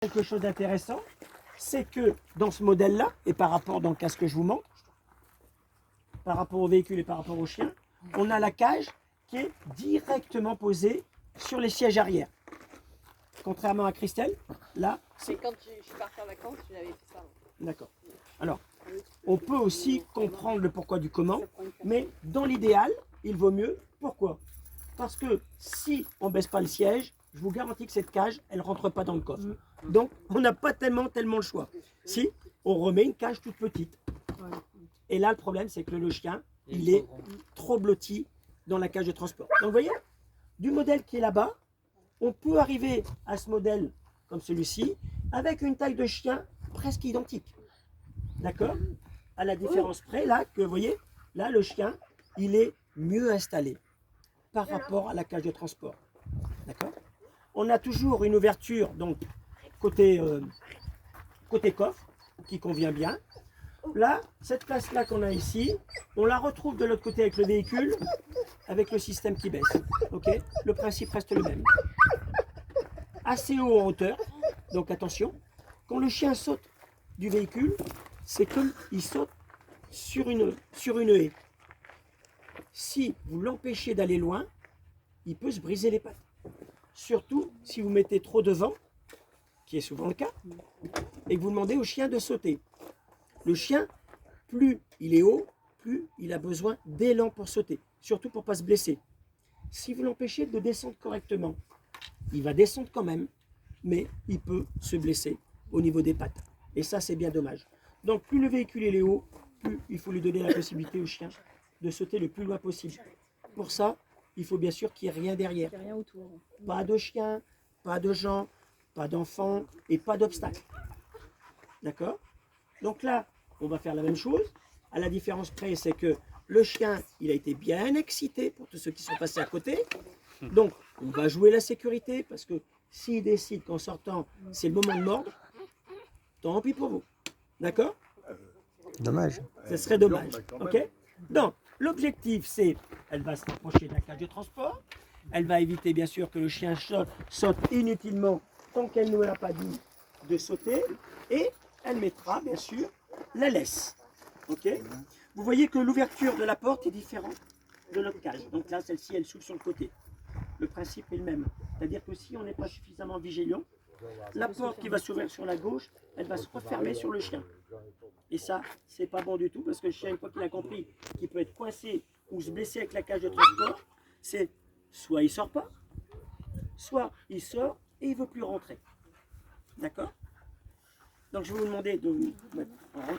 Quelque chose d'intéressant, c'est que dans ce modèle-là, et par rapport dans le cas que je vous montre, par rapport au véhicule et par rapport au chien, on a la cage qui est directement posée sur les sièges arrière. Contrairement à Christelle, là, C'est quand je suis partie en vacances, j'avais fait ça. d'accord. Alors, on peut aussi comprendre le pourquoi du comment, mais dans l'idéal, il vaut mieux. Pourquoi? Parce que si on ne baisse pas le siège, je vous garantis que cette cage, elle ne rentre pas dans le coffre. Donc, on n'a pas tellement le choix. Si, on remet une cage toute petite. Et là, le problème, c'est que le chien, il est trop blotti dans la cage de transport. Donc, vous voyez, du modèle qui est là-bas, on peut arriver à ce modèle comme celui-ci, avec une taille de chien presque identique. D'accord? À la différence près, là, que vous voyez, là, le chien, il est mieux installé par rapport à la cage de transport. D'accord? On a toujours une ouverture, donc, côté coffre, qui convient bien. Là, cette place-là qu'on a ici, on la retrouve de l'autre côté avec le véhicule, avec le système qui baisse. Ok? Le principe reste le même. Assez haut en hauteur, donc attention, quand le chien saute du véhicule, c'est comme il saute sur une haie. Si vous l'empêchez d'aller loin, il peut se briser les pattes. Surtout si vous mettez trop de vent, qui est souvent le cas, et que vous demandez au chien de sauter. Le chien, plus il est haut, plus il a besoin d'élan pour sauter, surtout pour ne pas se blesser. Si vous l'empêchez de descendre correctement, il va descendre quand même, mais il peut se blesser au niveau des pattes. Et ça, c'est bien dommage. Donc, plus le véhicule est haut, plus il faut lui donner la possibilité au chien de sauter le plus loin possible. Pour ça, il faut bien sûr qu'il n'y ait rien derrière. Rien autour. Pas de chien, pas de gens, pas d'enfants et pas d'obstacles. D'accord? Donc là, on va faire la même chose. À la différence près, c'est que le chien, il a été bien excité pour tous ceux qui sont passés à côté. Donc, on va jouer la sécurité parce que s'il décide qu'en sortant, c'est le moment de mordre, tant pis pour vous. D'accord? Dommage. Ce serait dommage. Ok? Donc, l'objectif, c'est, elle va se rapprocher de la cage de transport. Elle va éviter, bien sûr, que le chien saute inutilement tant qu'elle ne l'a pas dit de sauter. Et elle mettra, bien sûr, la laisse. Ok? Vous voyez que l'ouverture de la porte est différente de notre cage. Donc là, celle-ci, elle s'ouvre sur le côté. Le principe est le même. C'est-à-dire que si on n'est pas suffisamment vigilant, la porte qui va s'ouvrir sur la gauche, elle va se refermer sur le chien. Et ça, c'est pas bon du tout parce que le chien, une fois qu'il a compris qu'il peut être coincé ou se blesser avec la cage de transport, c'est soit il sort pas, soit il sort et il veut plus rentrer. D'accord? Donc je vais vous demander de vous mettre en route.